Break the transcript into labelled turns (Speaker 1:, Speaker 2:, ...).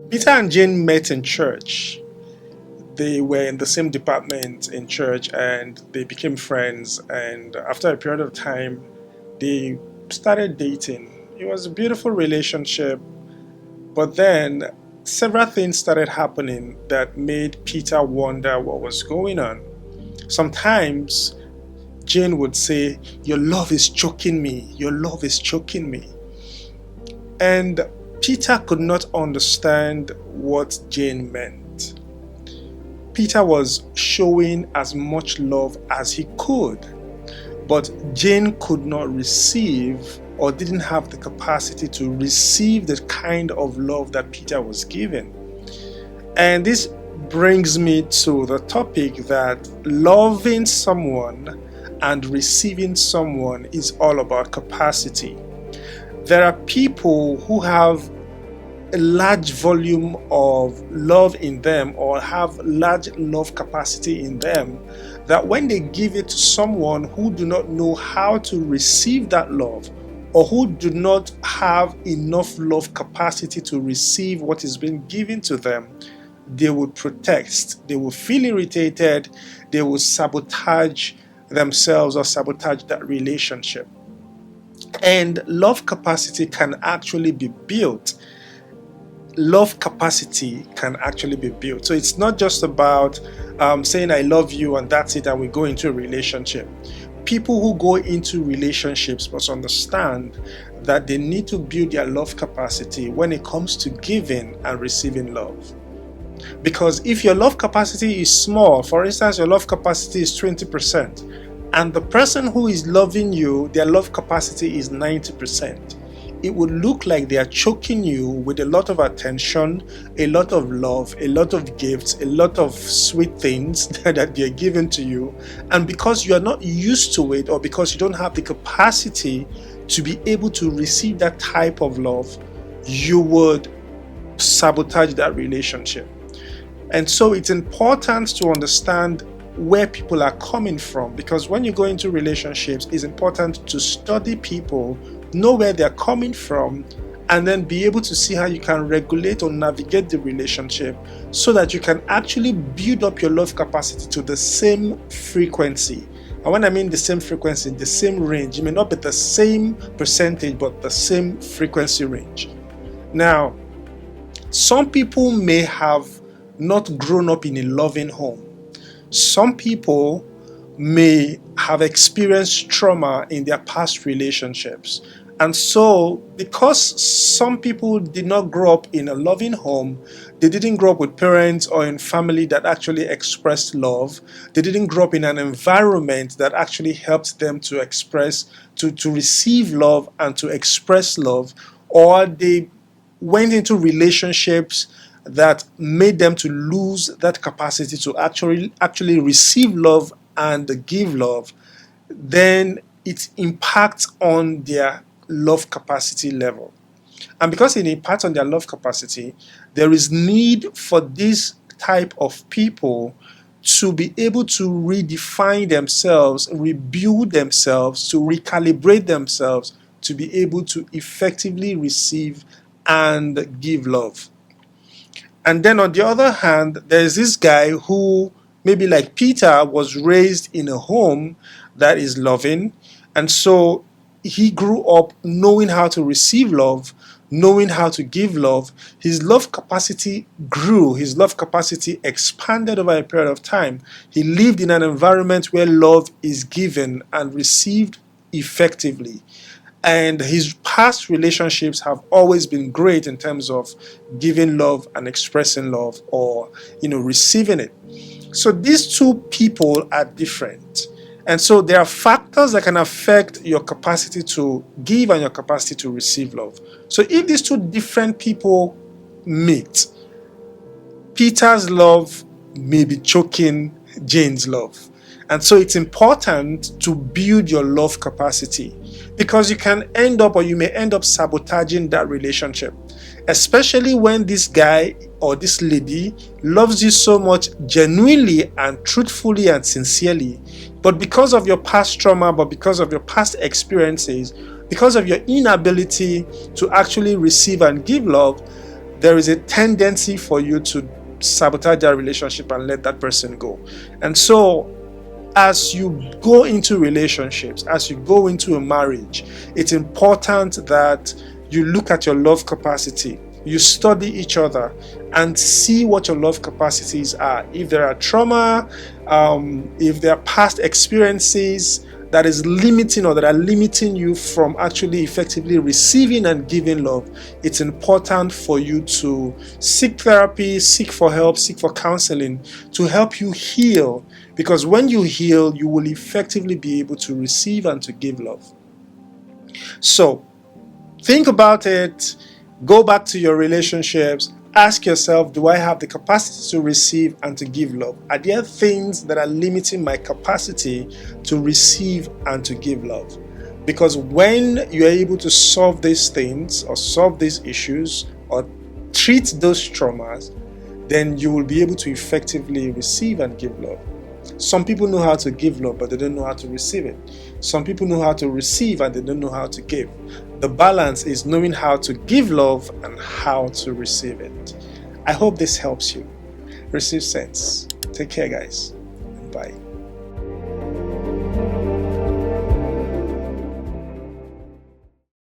Speaker 1: Peter and Jane met in church. They were in the same department in church and they became friends. And after a period of time, they started dating. It was a beautiful relationship, but then several things started happening that made Peter wonder what was going on. Sometimes Jane would say, "Your love is choking me. Your love is choking me." And Peter could not understand what Jane meant. Peter was showing as much love as he could, but Jane could not receive or didn't have the capacity to receive the kind of love that Peter was giving. And this brings me to the topic that loving someone and receiving someone is all about capacity. There are people who have a large volume of love in them or have large love capacity in them, that when they give it to someone who do not know how to receive that love, or who do not have enough love capacity to receive what is being given to them, they will protest, they will feel irritated, they will sabotage themselves or sabotage that relationship. And love capacity can actually be built. Love capacity can actually be built. So it's not just about saying I love you and that's it and we go into a relationship. People who go into relationships must understand that they need to build their love capacity when it comes to giving and receiving love. Because if your love capacity is small, for instance, your love capacity is 20%, and the person who is loving you, their love capacity is 90%, it would look like they are choking you with a lot of attention, a lot of love, a lot of gifts, a lot of sweet things that they're giving to you. And because you are not used to it, or because you don't have the capacity to be able to receive that type of love, you would sabotage that relationship. And so it's important to understand where people are coming from, because when you go into relationships, it's important to study people, know where they're coming from, and then be able to see how you can regulate or navigate the relationship so that you can actually build up your love capacity to the same frequency. And when I mean the same frequency, the same range, it may not be the same percentage, but the same frequency range. Now, some people may have not grown up in a loving home. Some people may have experienced trauma in their past relationships. And so, because some people did not grow up in a loving home, they didn't grow up with parents or in family that actually expressed love, they didn't grow up in an environment that actually helped them to express, to receive love and to express love, or they went into relationships that made them to lose that capacity to actually receive love and give love, then it impacts on their love capacity level. And because it impacts on their love capacity, there is need for this type of people to be able to redefine themselves, rebuild themselves, to recalibrate themselves, to be able to effectively receive and give love. And then on the other hand, there's this guy who, maybe like Peter, was raised in a home that is loving. And so he grew up knowing how to receive love, knowing how to give love. His love capacity grew, his love capacity expanded over a period of time. He lived in an environment where love is given and received effectively. And his past relationships have always been great in terms of giving love and expressing love, or receiving it. So these two people are different. And so there are factors that can affect your capacity to give and your capacity to receive love. So if these two different people meet, Peter's love may be choking Jane's love. And so it's important to build your love capacity, because you can end up, or you may end up, sabotaging that relationship, especially when this guy or this lady loves you so much genuinely and truthfully and sincerely, but because of your past trauma, but because of your past experiences, because of your inability to actually receive and give love, there is a tendency for you to sabotage that relationship and let that person go. And so as you go into relationships, as you go into a marriage, it's important that you look at your love capacity. You study each other and see what your love capacities are. If there are trauma, if there are past experiences that is limiting or that are limiting you from actually effectively receiving and giving love, it's important for you to seek therapy, seek for help, seek for counseling to help you heal. Because when you heal, you will effectively be able to receive and to give love. So, think about it. Go back to your relationships. Ask yourself, do I have the capacity to receive and to give love? Are there things that are limiting my capacity to receive and to give love? Because when you're able to solve these things or solve these issues or treat those traumas, then you will be able to effectively receive and give love. Some people know how to give love, but they don't know how to receive it. Some people know how to receive and they don't know how to give. The balance is knowing how to give love and how to receive it. I hope this helps you. Receive sense. Take care, guys. Bye.